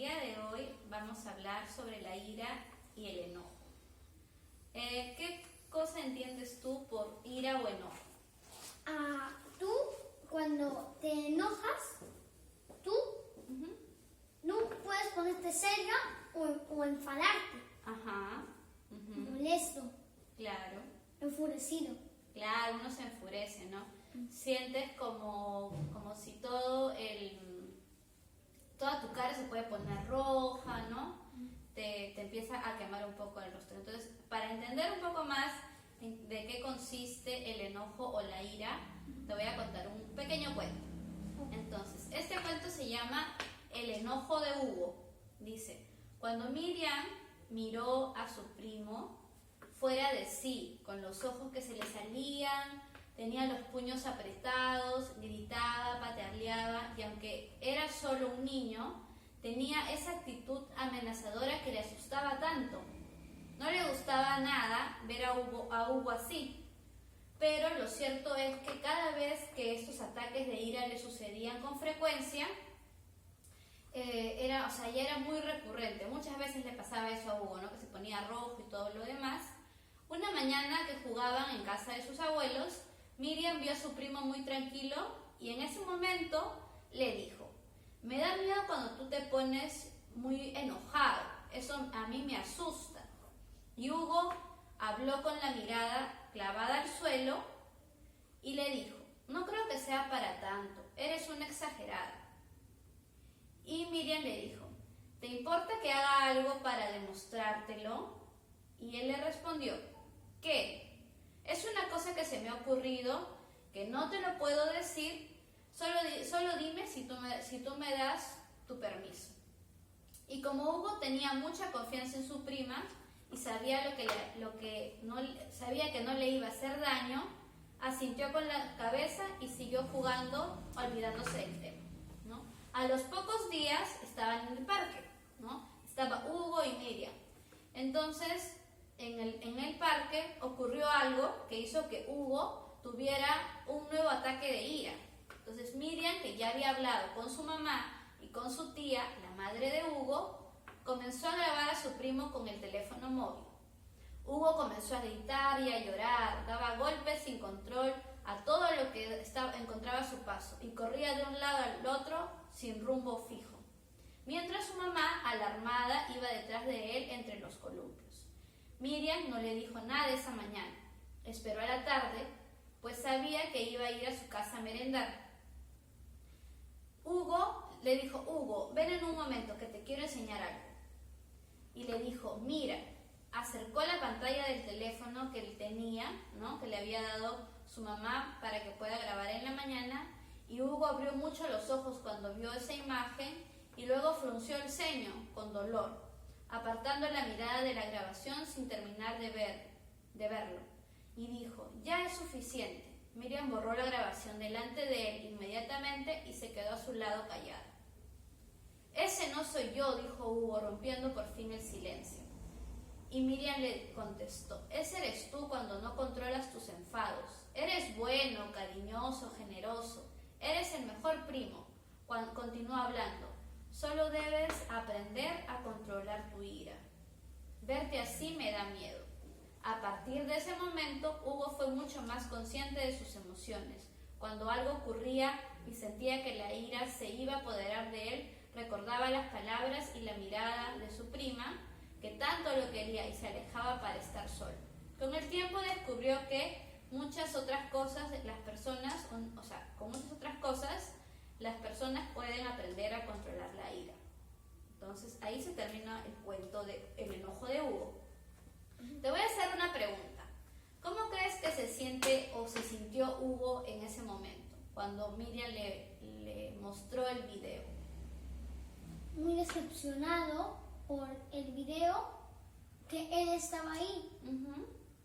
día de hoy vamos a hablar sobre la ira y el enojo. ¿Qué cosa entiendes tú por ira o enojo? Tú cuando te enojas, tú no puedes ponerte seria o enfadarte, Ajá. molesto, Claro. enfurecido. Claro, uno se enfurece, ¿no? Sientes como si toda tu cara se puede poner roja, ¿no? Te empieza a quemar un poco el rostro. Entonces, para entender un poco más de qué consiste el enojo o la ira, te voy a contar un pequeño cuento. Entonces, este cuento se llama El enojo de Hugo. Dice, cuando Miriam miró a su primo fuera de sí, con los ojos que se le salían, tenía los puños apretados, gritaba, pataleaba, y aunque era solo un niño, tenía esa actitud amenazadora que le asustaba tanto. No le gustaba nada ver a Hugo así, pero lo cierto es que cada vez que estos ataques de ira le sucedían con frecuencia, ya era muy recurrente. Muchas veces le pasaba eso a Hugo, ¿no? Que se ponía rojo y todo lo demás. Una mañana que jugaban en casa de sus abuelos, Miriam vio a su primo muy tranquilo y en ese momento le dijo: me da miedo cuando tú te pones muy enojado, eso a mí me asusta. Y Hugo habló con la mirada clavada al suelo y le dijo: no creo que sea para tanto, eres una exagerada. Y Miriam le dijo: ¿te importa que haga algo para demostrártelo? Y él le respondió: ¿qué? Es una cosa que se me ha ocurrido, que no te lo puedo decir, solo dime si tú me das tu permiso. Y como Hugo tenía mucha confianza en su prima y sabía sabía que no le iba a hacer daño, asintió con la cabeza y siguió jugando, olvidándose del tema, ¿no? A los pocos días estaban en el parque, ¿no? Estaba Hugo y Miriam. Entonces, en el parque ocurrió algo que hizo que Hugo tuviera un nuevo ataque de ira. Entonces Miriam, que ya había hablado con su mamá y con su tía, la madre de Hugo, comenzó a grabar a su primo con el teléfono móvil. Hugo comenzó a gritar y a llorar, daba golpes sin control a todo lo que encontraba a su paso y corría de un lado al otro sin rumbo fijo, mientras su mamá, alarmada, iba detrás de él entre los columpios. Miriam no le dijo nada esa mañana. Esperó a la tarde, pues sabía que iba a ir a su casa a merendar. Hugo le dijo: Hugo, ven en un momento que te quiero enseñar algo. Y le dijo: mira. Acercó la pantalla del teléfono que él tenía, ¿no? Que le había dado su mamá para que pueda grabar en la mañana, y Hugo abrió mucho los ojos cuando vio esa imagen y luego frunció el ceño con dolor, apartando la mirada de la grabación sin terminar de verlo, y dijo: ya es suficiente. Miriam borró la grabación delante de él inmediatamente y se quedó a su lado callada. Ese no soy yo, dijo Hugo, rompiendo por fin el silencio. Y Miriam le contestó: ese eres tú cuando no controlas tus enfados. Eres bueno, cariñoso, generoso. Eres el mejor primo. Continuó hablando: solo debes aprender a controlar tu ira. Verte así me da miedo. A partir de ese momento, Hugo fue mucho más consciente de sus emociones. Cuando algo ocurría y sentía que la ira se iba a apoderar de él, recordaba las palabras y la mirada de su prima, que tanto lo quería, y se alejaba para estar solo. Con el tiempo descubrió que con muchas otras cosas las personas pueden aprender a controlar la ira. Entonces ahí se termina el cuento de El enojo de Hugo. Te voy a hacer una pregunta. ¿Cómo crees que se siente o se sintió Hugo en ese momento, cuando Miriam le mostró el video? Muy decepcionado por el video, que él estaba ahí.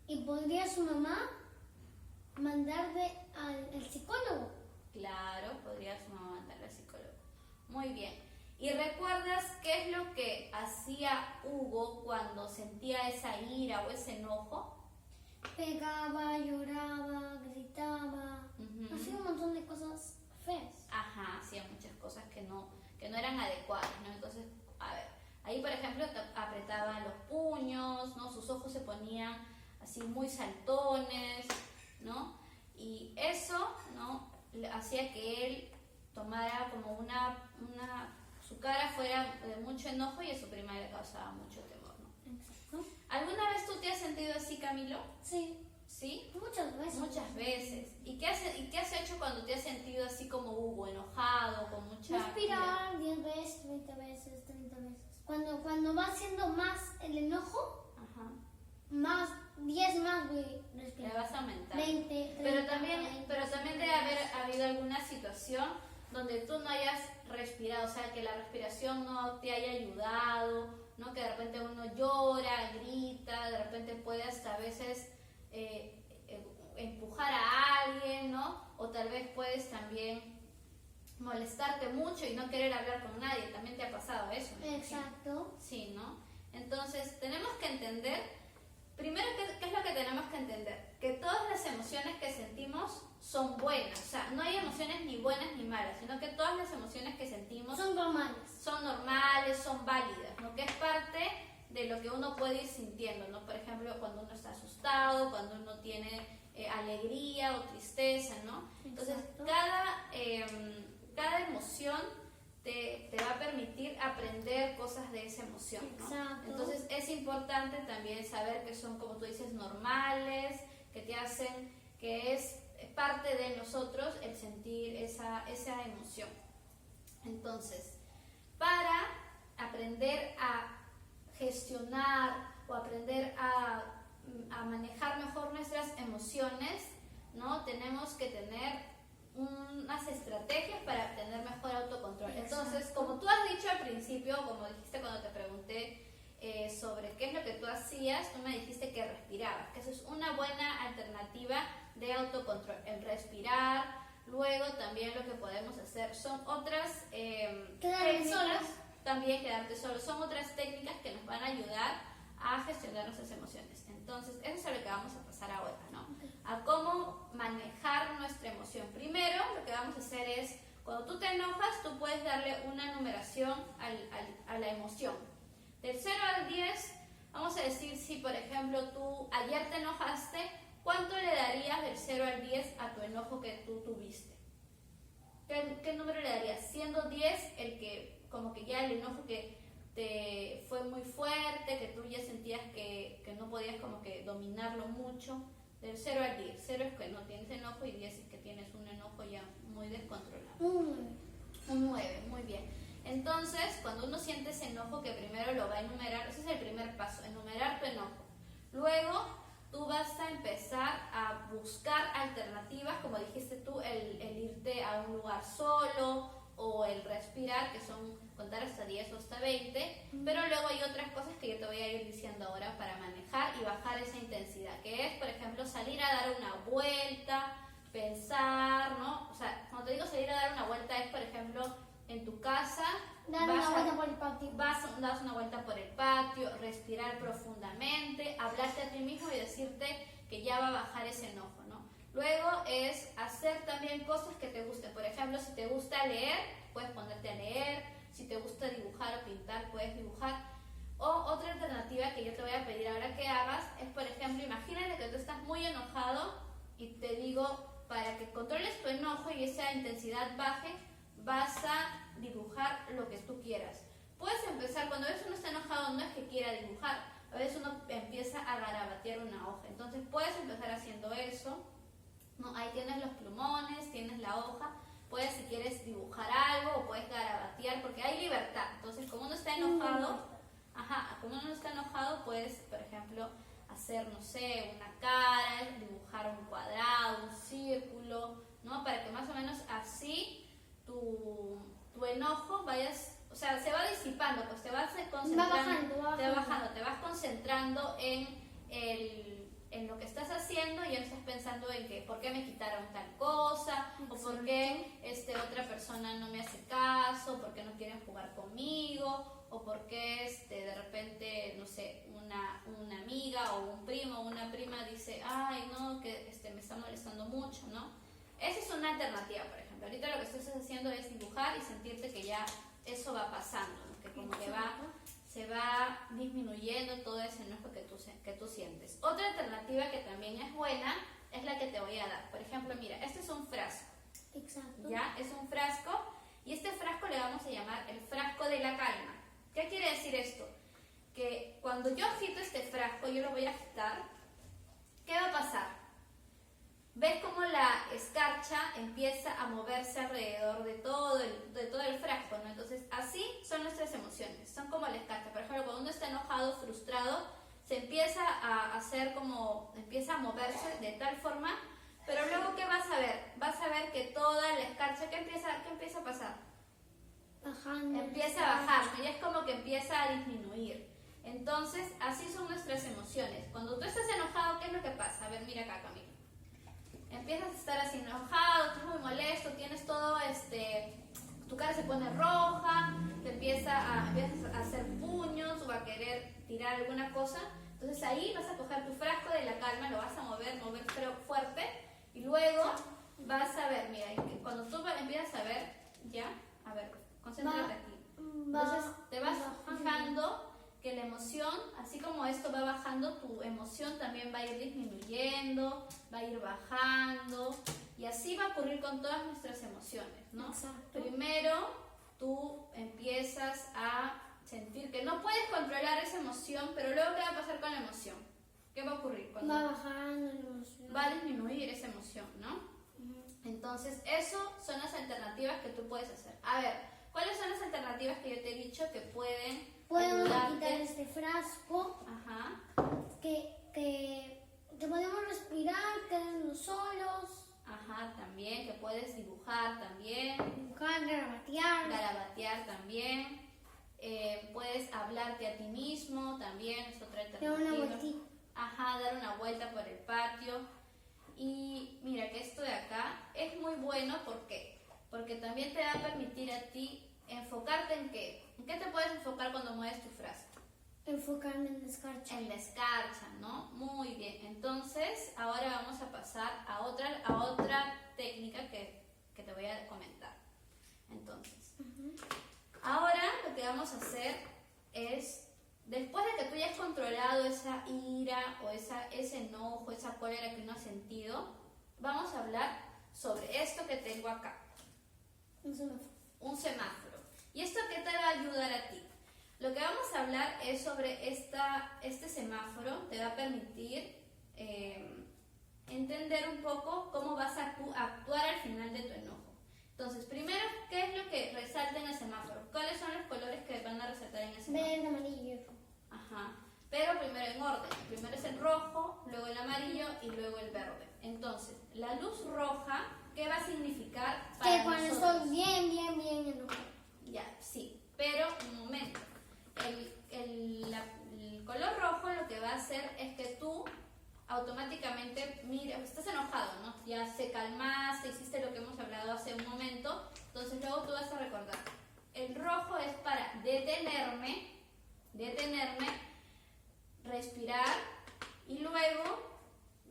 Y podría su mamá mandarle al psicólogo. Claro, podría su mamá mandarle al psicólogo. Muy bien. ¿Y recuerdas qué es lo que hacía Hugo cuando sentía esa ira o ese enojo? Pegaba, lloraba, gritaba, hacía un montón de cosas feas. Ajá, hacía muchas cosas que no eran adecuadas, ¿no? Entonces, a ver, así muy saltones, ¿no? Y eso, ¿no? Hacía que él tomara como su cara fuera de mucho enojo y a su prima le causaba mucho temor, ¿no? Exacto. ¿Alguna vez tú te has sentido así, Camilo? Sí. ¿Sí? Muchas veces. Muchas veces. ¿Y qué has hecho cuando te has sentido así como Hugo, enojado, con mucha Respirar 10 veces, 20 veces, 30 veces. Cuando va siendo más el enojo, Ajá. más 10 más voy a Le respirar. vas a aumentar. 20, 30, Pero también 40, debe haber habido alguna situación donde tú no hayas respirado, o sea, que la respiración no te haya ayudado, ¿no? Que de repente uno llora, grita, de repente puede hasta a veces empujar a alguien, ¿no? O tal vez puedes también molestarte mucho y no querer hablar con nadie. También te ha pasado eso, ¿no? Exacto. Sí, ¿no? Entonces, tenemos que entender, primero, ¿qué es lo que tenemos que entender? Que todas las emociones que sentimos son buenas, o sea, no hay emociones ni buenas ni malas, sino que todas las emociones que sentimos Son normales. son normales, son válidas, ¿no? Que es parte de lo que uno puede ir sintiendo, ¿no? Por ejemplo, cuando uno está asustado, cuando uno tiene alegría o tristeza, ¿no? Entonces, Exacto. cada emoción te va a permitir aprender cosas de esa emoción, ¿no? Exacto. Entonces, es importante también saber que son, como tú dices, normales, que te hacen, que es parte de nosotros el sentir esa emoción. Entonces, para aprender a gestionar o aprender a manejar mejor nuestras emociones, ¿no? Tenemos que tener unas estrategias para tener mejor autocontrol. Entonces, como tú has dicho al principio, como dijiste cuando te pregunté sobre qué es lo que tú hacías, tú me dijiste que respirabas, que eso es una buena alternativa de autocontrol, el respirar. Luego también lo que podemos hacer son otras Quedarme solos. también quedarte solo, son otras técnicas que nos van a ayudar a gestionar nuestras emociones. Entonces, eso es a lo que vamos a pasar ahora, ¿no? A cómo manejar nuestra emoción. Primero, lo que vamos a hacer es, cuando tú te enojas, tú puedes darle una numeración a la emoción. Del 0 al 10, vamos a decir, si por ejemplo tú ayer te enojaste, ¿cuánto le darías del 0 al 10 a tu enojo que tú tuviste? ¿Qué número le darías? Siendo 10 el que, como que ya el enojo que te fue muy fuerte, que tú ya sentías que no podías como que dominarlo mucho, del 0 al 10. 0 es que no tienes enojo y 10 es que tienes un enojo ya muy descontrolado. Un 9, muy bien. Entonces, cuando uno siente ese enojo, que primero lo va a enumerar, ese es el primer paso, enumerar tu enojo. Luego, tú vas a empezar a buscar alternativas, como dijiste tú, el irte a un lugar solo o el respirar, que son contar hasta 10 o hasta 20, pero luego hay otras cosas que yo te voy a ir diciendo ahora para manejar y bajar esa intensidad, que es, por ejemplo, salir a dar una vuelta, pensar, ¿no? O sea, cuando te digo salir a dar una vuelta es, por ejemplo, en tu casa, Dar una vuelta por el patio. das una vuelta por el patio, respirar profundamente, hablarte a ti mismo y decirte que ya va a bajar ese enojo, ¿no? Luego es hacer también cosas que te gusten. Por ejemplo, si te gusta leer, puedes ponerte a leer. Si te gusta dibujar o pintar, puedes dibujar. O otra alternativa que yo te voy a pedir ahora que hagas es, por ejemplo, imagínate que tú estás muy enojado y te digo, para que controles tu enojo y esa intensidad baje, vas a dibujar lo que tú quieras. Puedes empezar, cuando a veces uno está enojado, no es que quiera dibujar, a veces uno empieza a garabatear una hoja. Entonces puedes empezar haciendo eso, ¿no? Ahí tienes los plumones, tienes la hoja, puedes si quieres dibujar algo o puedes garabatear, porque hay libertad. Entonces, como uno está enojado, como uno está enojado, puedes, por ejemplo, hacer, no sé, una cara, dibujar un cuadrado, un círculo, ¿no? Para que más o menos así tu enojo o sea, se va disipando, pues te vas concentrando, te vas concentrando en lo que estás haciendo y ya no estás pensando en que por qué me quitaron tal cosa, o por qué otra persona no me hace caso, por qué no quieren jugar conmigo, o por qué de repente, no sé, una amiga o un primo o una prima dice, ay no, que me está molestando mucho, ¿no? Esa es una alternativa, por ejemplo. Ahorita lo que estás haciendo es dibujar y sentirte que ya eso va pasando, ¿no? Que como que se va disminuyendo todo ese enojo que tú sientes. Otra alternativa que también es buena es la que te voy a dar. Por ejemplo, mira, este es un frasco. Exacto. ¿Ya? Es un frasco y este frasco le vamos a llamar el frasco de la calma. ¿Qué quiere decir esto? Que cuando yo agito este frasco, yo lo voy a agitar, ¿qué va a pasar? ¿Ves cómo la escarcha empieza a moverse alrededor de todo el frasco, ¿no? Entonces, así son nuestras emociones, son como la escarcha. Por ejemplo, cuando uno está enojado, frustrado, se empieza a hacer como, empieza a moverse de tal forma, pero luego, ¿qué vas a ver? Vas a ver que toda la escarcha, ¿qué empieza a pasar? Bajando. Empieza a bajar, ¿no? Y es como que empieza a disminuir. Entonces, así son nuestras emociones. Cuando tú estás enojado, ¿qué es lo que pasa? A ver, mira acá, Camila. Empiezas a estar así enojado, estás muy molesto, tienes todo, tu cara se pone roja, empiezas a hacer puños o a querer tirar alguna cosa. Entonces ahí vas a coger tu frasco de la calma, lo vas a mover pero fuerte, y luego vas a ver, mira, cuando tú empiezas a ver, ya, a ver, concéntrate aquí. Entonces te vas fijando que la emoción, así como esto va bajando, tu emoción también va a ir disminuyendo, va a ir bajando, y así va a ocurrir con todas nuestras emociones, ¿no? Exacto. Primero tú empiezas a sentir que no puedes controlar esa emoción, pero luego ¿qué va a pasar con la emoción? ¿Qué va a ocurrir? Cuando va bajando la emoción. va a disminuir esa emoción, ¿no? Entonces, eso son las alternativas que tú puedes hacer. A ver, ¿cuáles son las alternativas que yo te he dicho que pueden Podemos ayudarte? quitar este frasco, Ajá. que podemos respirar, quedarnos solos, Ajá, también, que puedes dibujar también, dibujar, garabatear. garabatear también, puedes hablarte a ti mismo también, es otra Dar alternativa. una vueltita. Ajá, dar una vuelta por el patio. Y mira que esto de acá es muy bueno, ¿por qué? Porque también te va a permitir a ti enfocarte en qué. ¿En qué te puedes enfocar cuando mueves tu frasco? Enfocarme en la escarcha. En la escarcha, ¿no? Muy bien. Entonces, ahora vamos a pasar a otra técnica que te voy a comentar. Entonces, ahora lo que vamos a hacer es, después de que tú hayas controlado esa ira o ese enojo, esa cólera que uno ha sentido, vamos a hablar sobre esto que tengo acá. Un semáforo. Un semáforo. ¿Y esto qué te va a ayudar a ti? Lo que vamos a hablar es sobre este semáforo, te va a permitir entender un poco cómo vas a actuar al final de tu enojo. Entonces, primero, ¿qué es lo que resalta en el semáforo? ¿Cuáles son los colores que van a resaltar en el semáforo? Verde, amarillo y rojo. Ajá. Pero primero en orden. Primero es el rojo, luego el amarillo y luego el verde. Entonces, la luz roja, ¿qué va a significar para Que cuando nosotros? estoy bien enojado. Ya, sí, pero un momento. El color rojo lo que va a hacer es que tú automáticamente, mira, estás enojado, ¿no? Ya se calmaste, hiciste lo que hemos hablado hace un momento, entonces luego tú vas a recordar. El rojo es para detenerme, respirar y luego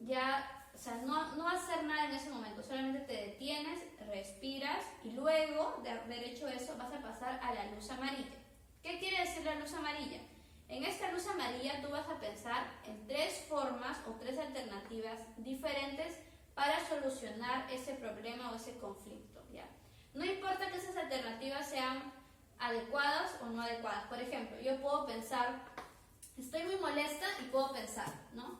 ya, o sea, no hacer nada en ese momento, solamente te detienes, respiras y luego de haber hecho eso vas a pasar a la luz amarilla. ¿Qué quiere decir la luz amarilla? En esta luz amarilla tú vas a pensar en 3 formas o 3 alternativas diferentes para solucionar ese problema o ese conflicto, ¿ya? No importa que esas alternativas sean adecuadas o no adecuadas. Por ejemplo, yo puedo pensar, estoy muy molesta y puedo pensar, ¿no?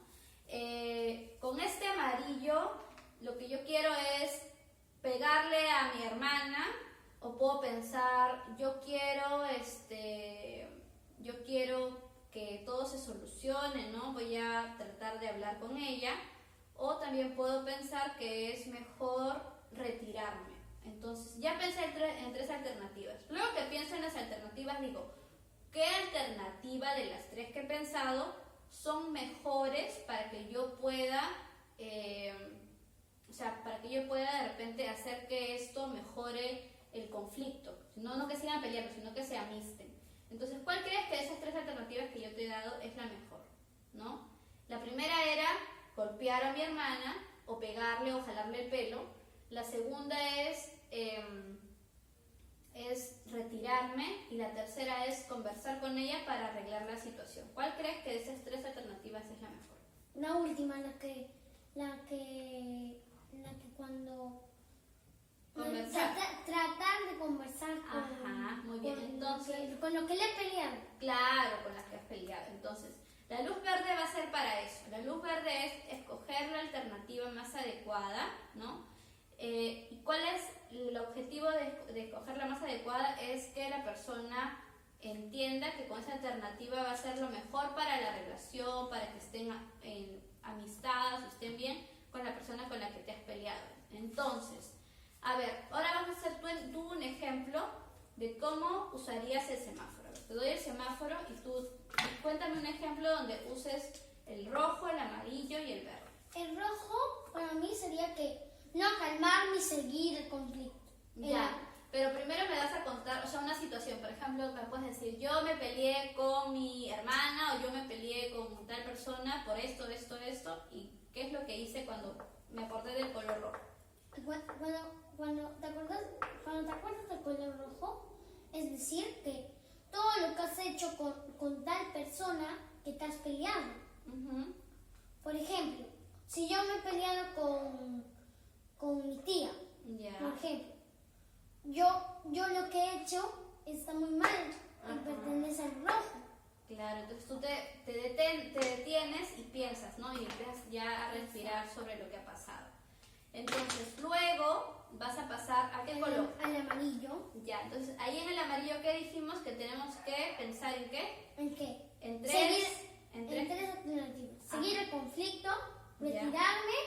Con este amarillo lo que yo quiero es pegarle a mi hermana, o puedo pensar, yo quiero que todo se solucione, ¿no? Voy a tratar de hablar con ella, o también puedo pensar que es mejor retirarme. Entonces, ya pensé en 3 alternativas. Luego que pienso en las alternativas, digo, ¿qué alternativa de las 3 que he pensado son mejores para que yo pueda, para que yo pueda de repente hacer que esto mejore el conflicto? No que sigan peleando, sino que se amisten. Entonces, ¿cuál crees que de esas 3 alternativas que yo te he dado es la mejor? ¿No? La primera era golpear a mi hermana, o pegarle o jalarle el pelo. La segunda es es retirarme y la tercera es conversar con ella para arreglar la situación. ¿Cuál crees que de esas tres alternativas es la mejor? La última, la que cuando Conversar. tratar de conversar con, Ajá, muy bien. Entonces, con lo que le he peleado. claro, con las que has peleado. Entonces, la luz verde va a ser para eso. La luz verde es escoger la alternativa más adecuada, ¿no? ¿Y cuál es el objetivo de escoger la más adecuada? Es que la persona entienda que con esa alternativa va a ser lo mejor para la relación, para que estén en amistad, o estén bien con la persona con la que te has peleado. Entonces, a ver, ahora vamos a hacer tú un ejemplo de cómo usarías el semáforo. Te doy el semáforo y tú cuéntame un ejemplo donde uses el rojo, el amarillo y el verde. El rojo para mí sería que no calmarme y seguir el conflicto. Ya, pero primero me vas a contar, o sea, una situación. Por ejemplo, me puedes decir, yo me peleé con mi hermana o yo me peleé con tal persona por esto, y qué es lo que hice cuando me acordé del color rojo. Cuando te acuerdas del color rojo, es decir, que todo lo que has hecho con tal persona que te has peleado. Ujú. Por ejemplo, si yo me he peleado con mi tía, Ya. por ejemplo, yo lo que he hecho está muy mal y Ajá. pertenece al rojo. Claro, entonces tú te detienes y piensas, ¿no? Y empiezas ya a respirar sobre lo que ha pasado. Entonces, luego vas a pasar ¿a qué color? Al amarillo. Ya, entonces ahí en el amarillo, ¿qué dijimos? Que tenemos que pensar en qué? ¿En qué? En Seguir, en en tres. tres alternativas. Ajá. Seguir el conflicto, Ya. retirarme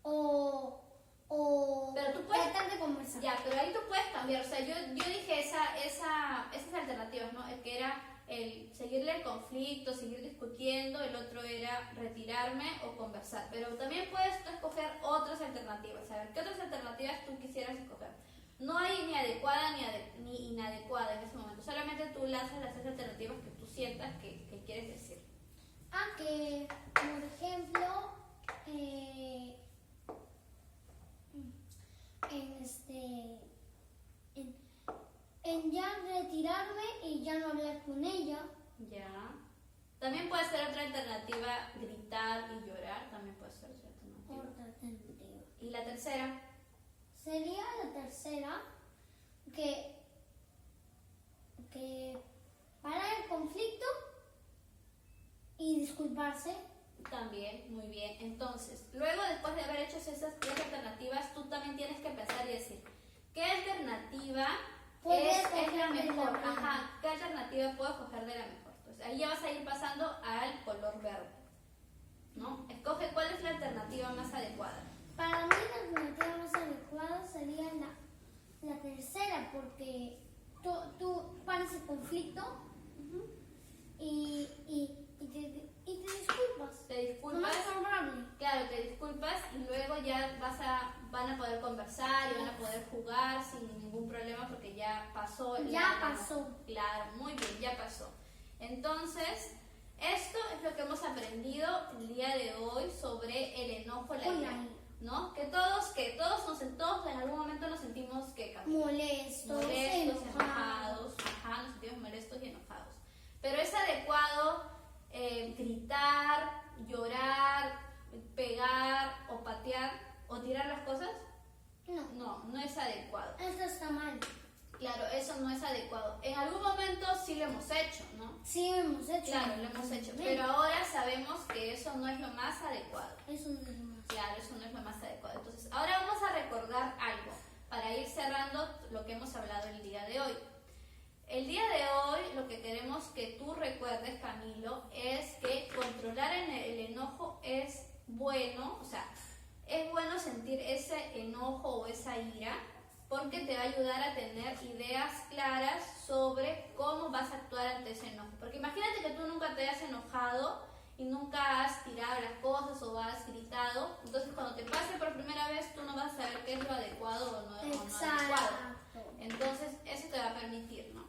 o Pero tú puedes- tratar de conversar. Ya, pero ahí tú puedes cambiar. O sea, yo dije esas alternativas, ¿no? El que era el seguirle el conflicto, seguir discutiendo, el otro era retirarme o conversar. Pero también puedes tú escoger otras alternativas. A ver, ¿qué otras alternativas tú quisieras escoger? No hay ni adecuada ni inadecuada en ese momento. Solamente tú lanzas las tres alternativas que tú sientas que quieres decir. Que, por ejemplo, en ya retirarme y ya no hablar con ella. Ya. También puede ser otra alternativa gritar y llorar. También puede ser otra alternativa. Otra alternativa. ¿Y la tercera? Sería la tercera que parar el conflicto y disculparse. También, muy bien. Entonces, luego después de haber hecho esas tres alternativas, tú también tienes que pensar y decir, ¿qué alternativa Puedes es la escoger de la mejor? mejor. Ajá, ¿qué alternativa puedo escoger de la mejor? Entonces, ahí ya vas a ir pasando al color verde, ¿no? Escoge cuál es la alternativa más adecuada. Para mí la alternativa más adecuada sería la tercera, porque tú paras el conflicto y te disculpas. Te Lo disculpas. más favorable. Claro, te disculpas y luego ya van a poder conversar y van a poder jugar sin ningún problema porque ya pasó. Ya pasó. Claro, muy bien, ya pasó. Entonces, esto es lo que hemos aprendido el día de hoy sobre el enojo, la ira, ¿no? Que todos en algún momento nos sentimos Molestos, enojados, enojados. ajá, nos sentimos molestos y enojados. Pero es adecuado gritar, llorar, pegar o patear o tirar las cosas. No, No es adecuado. eso está mal. Claro, eso no es adecuado. En algún momento sí lo hemos hecho, ¿no? Sí, lo hemos hecho. Claro, lo hemos hecho, pero ahora sabemos que eso no es lo más adecuado. Eso no es más. Claro, eso no es lo más adecuado. Entonces, ahora vamos a recordar algo para ir cerrando lo que hemos hablado el día de hoy. El día de hoy lo que queremos que tú recuerdes, Camilo, es que controlar el enojo es bueno, o sea, es bueno sentir ese enojo o esa ira porque te va a ayudar a tener ideas claras sobre cómo vas a actuar ante ese enojo. Porque imagínate que tú nunca te hayas enojado y nunca has tirado las cosas o has gritado, entonces cuando te pase por primera vez tú no vas a saber qué es lo adecuado o no adecuado. Exacto. Entonces eso te va a permitir, ¿no?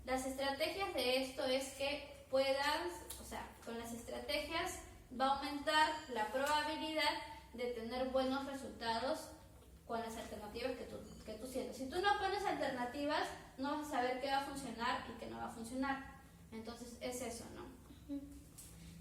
Las estrategias de esto es que puedas, o sea, con las estrategias va a aumentar la probabilidad de tener buenos resultados con las alternativas que tú sientes. Si tú no pones alternativas alternativas, no vas a saber qué va a funcionar y qué no va a funcionar. Entonces es eso, ¿no?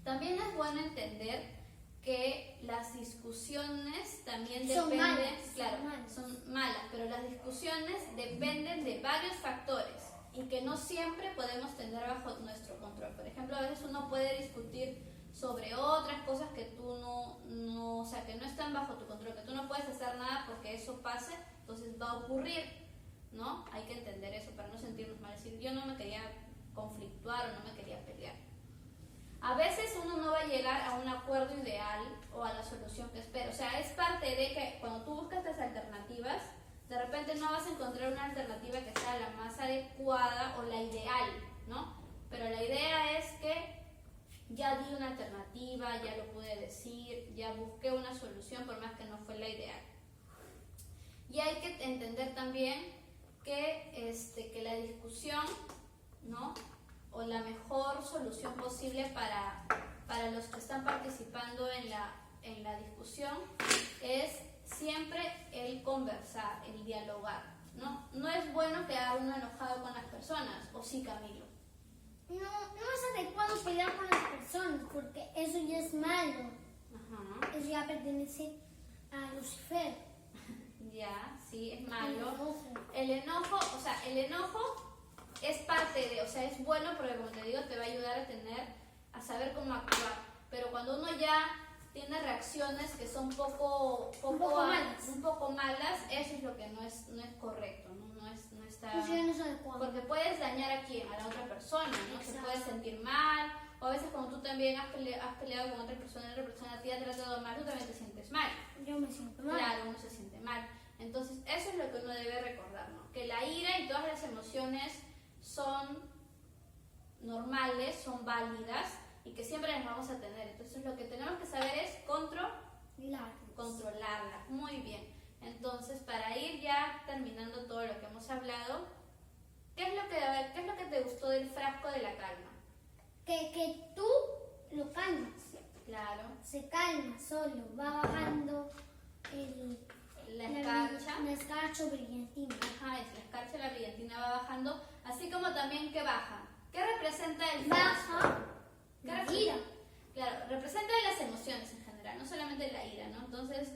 También es bueno entender que las discusiones también Son dependen, malas, claro, son malas. son malas, pero las discusiones dependen de varios factores y que no siempre podemos tener bajo nuestro control. Por ejemplo, a veces uno puede discutir sobre otras cosas que tú o sea, que no están bajo tu control, que tú no puedes hacer nada porque eso pase, entonces va a ocurrir, ¿no? Hay que entender eso para no sentirnos mal, es decir, yo no me quería conflictuar o no me quería pelear. A veces uno no va a llegar a un acuerdo ideal o a la solución que espera. O sea, es parte de que cuando tú buscas las alternativas, de repente no vas a encontrar una alternativa que sea la más adecuada o la ideal, ¿no? Pero la idea es que ya di una alternativa, ya lo pude decir, ya busqué una solución por más que no fue la ideal. Y hay que entender también que la discusión, ¿no? O la mejor solución posible para los que están participando en la discusión es siempre el conversar, el dialogar, ¿no? No es bueno quedar uno enojado con las personas, ¿o sí, Camilo? No es adecuado pelear con las personas porque eso ya es malo. Ajá. Eso ya pertenece a Lucifer. Ya, sí, es El malo. enojo. El enojo es parte de, o sea, es bueno porque como te digo, te va a ayudar a saber cómo actuar. Pero cuando uno ya tiene reacciones que son un poco malas, eso es lo que no es correcto, no está. Eso ya no es adecuado. Porque puedes dañar a quién, a la otra persona, ¿no? Se Exacto. puede sentir mal, o a veces cuando tú también has peleado con otra persona a ti te ha tratado mal, tú también te sientes mal. Yo me siento mal. Claro, uno se siente mal. Entonces, eso es lo que uno debe recordar, ¿no? Que la ira y todas las emociones son normales, son válidas y que siempre las vamos a tener. Entonces, lo que tenemos que saber es controlarlas. Muy bien. Entonces, para ir ya terminando todo lo que hemos hablado, ¿qué es lo que te gustó del frasco de la calma? Que tú lo calmas. Claro. Se calma solo, va bajando La escarcha. La escarcha brillantina. Ajá, es la escarcha, la brillantina va bajando, así como también que baja. ¿Qué representa el frasco? Baja ¿Qué la representa? ira. Claro, representa las emociones en general, no solamente la ira, ¿no? Entonces,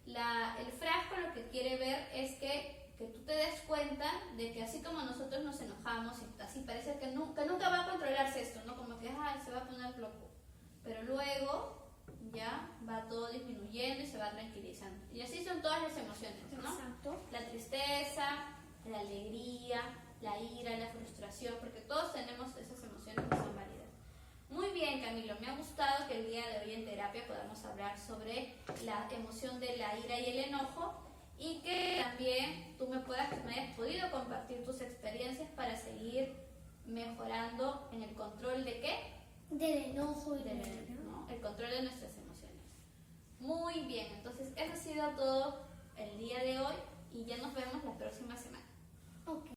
el frasco lo que quiere ver es que tú te des cuenta de que así como nosotros nos enojamos y así parece que nunca va a controlarse esto, ¿no? Como que se va a poner loco. Pero luego ya va todo disminuyendo y se va tranquilizando. Y así son todas las emociones, ¿no? Exacto. La tristeza, la alegría, la ira, la frustración, porque todos tenemos esas emociones que son válidas. Muy bien, Camilo, me ha gustado que el día de hoy en terapia podamos hablar sobre la emoción de la ira y el enojo y que también tú me hayas podido compartir tus experiencias para seguir mejorando en el control de ¿qué? Del enojo y del ¿no? El control de nuestras emociones. Muy bien, entonces eso ha sido todo el día de hoy y ya nos vemos la próxima semana. Ok.